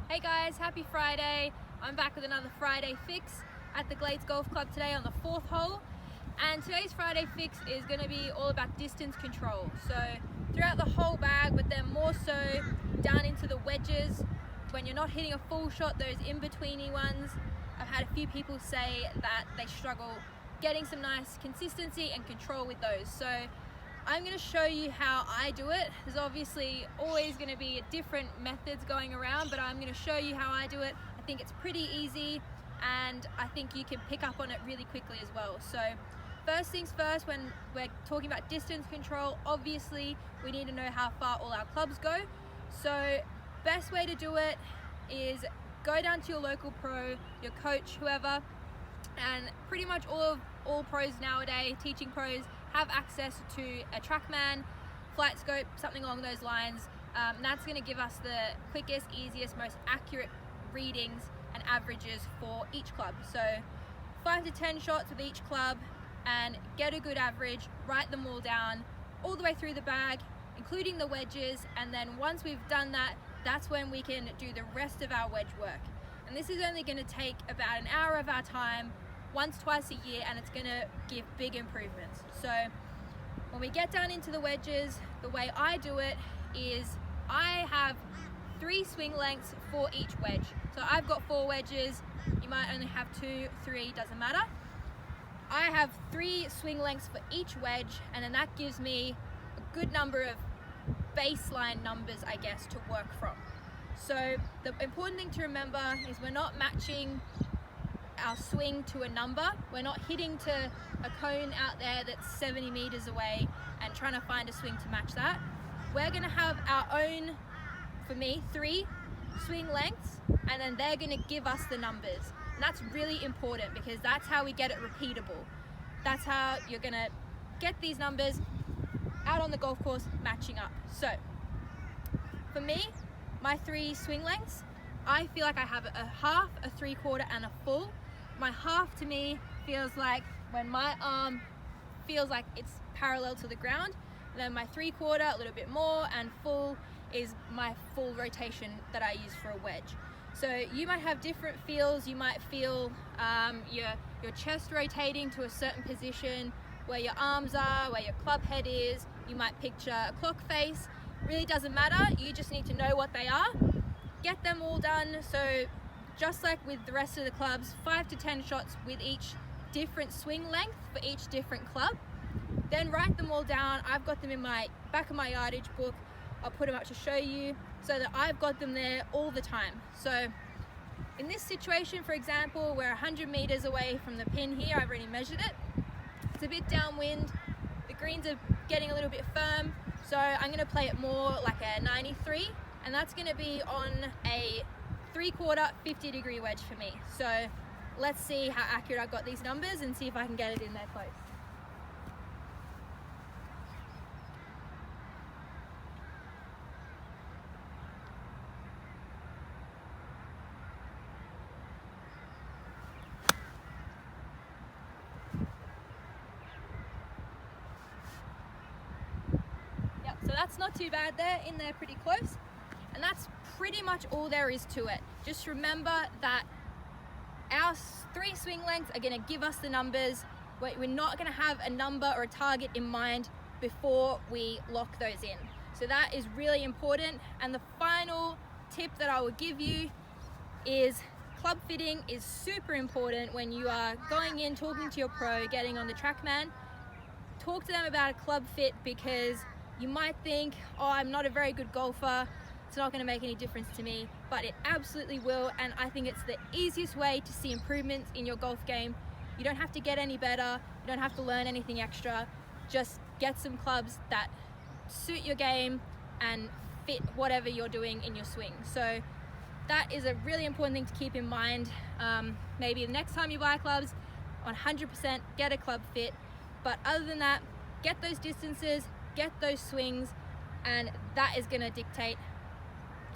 Hey guys, happy Friday. I'm back with another Friday fix at the Glades Golf Club today on the 4th hole. And today's Friday fix is going to be all about distance control. So throughout the whole bag, but then more so down into the wedges. When you're not hitting a full shot, those in-betweeny ones, I've had a few people say that they struggle getting some nice consistency and control with those. So I'm going to show you how I do it. There's obviously always going to be different methods going around, but I'm going to show you how I do it. I think it's pretty easy and I think you can pick up on it really quickly as well. So first things first, when we're talking about distance control, obviously we need to know how far all our clubs go. So best way to do it is go down to your local pro, your coach, whoever, and pretty much all pros nowadays, teaching pros, have access to a TrackMan, flight scope, something along those lines. And that's going to give us the quickest, easiest, most accurate readings and averages for each club. So 5 to 10 shots with each club and get a good average, write them all down all the way through the bag, including the wedges. And then once we've done that, that's when we can do the rest of our wedge work. And this is only going to take about an hour of our time, once, twice a year, and it's going to give big improvements. So when we get down into the wedges, the way I do it is I have 3 swing lengths for each wedge. So I've got 4 wedges, you might only have 2, 3, doesn't matter. I have 3 swing lengths for each wedge, and then that gives me a good number of baseline numbers, I guess, to work from. So the important thing to remember is we're not matching our swing to a number. We're not hitting to a cone out there that's 70 meters away and trying to find a swing to match that. We're going to have our own, for me, 3 swing lengths, and then they're going to give us the numbers. And that's really important because that's how we get it repeatable. That's how you're going to get these numbers out on the golf course matching up. So for me, my 3 swing lengths, I feel like I have a half, a 3/4, and a full. My half to me feels like when my arm feels like it's parallel to the ground. And then my 3/4, a little bit more, and full is my full rotation that I use for a wedge. So you might have different feels. You might feel your chest rotating to a certain position, where your arms are, where your club head is. You might picture a clock face. Really doesn't matter. You just need to know what they are. Get them all done. So just like with the rest of the clubs, 5 to 10 shots with each different swing length for each different club. Then write them all down. I've got them in my back of my yardage book. I'll put them up to show you so that I've got them there all the time. So in this situation, for example, we're 100 meters away from the pin here. I've already measured it. It's a bit downwind. The greens are getting a little bit firm. So I'm going to play it more like a 93, and that's going to be on a 3/4, 50-degree wedge for me. So let's see how accurate I've got these numbers and see if I can get it in there close. Yep, so that's not too bad there, in there pretty close. And that's pretty much all there is to it. Just remember that our 3 swing lengths are going to give us the numbers. We're not going to have a number or a target in mind before we lock those in. So that is really important. And the final tip that I will give you is club fitting is super important when you are going in, talking to your pro, getting on the TrackMan. Talk to them about a club fit, because you might think, oh, I'm not a very good golfer, it's not going to make any difference to me, but it absolutely will. And I think it's the easiest way to see improvements in your golf game. You don't have to get any better, you don't have to learn anything extra. Just get some clubs that suit your game and fit whatever you're doing in your swing. So that is a really important thing to keep in mind. Maybe the next time you buy clubs, 100% get a club fit. But other than that, get those distances, get those swings, and that is going to dictate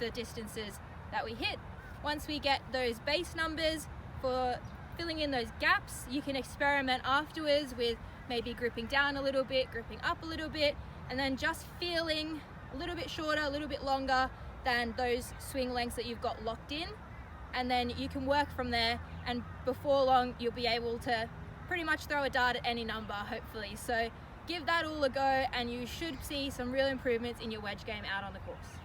the distances that we hit. Once we get those base numbers for filling in those gaps, you can experiment afterwards with maybe gripping down a little bit, gripping up a little bit, and then just feeling a little bit shorter, a little bit longer, than those swing lengths that you've got locked in, and then you can work from there, and before long you'll be able to pretty much throw a dart at any number, hopefully. So give that all a go and you should see some real improvements in your wedge game out on the course.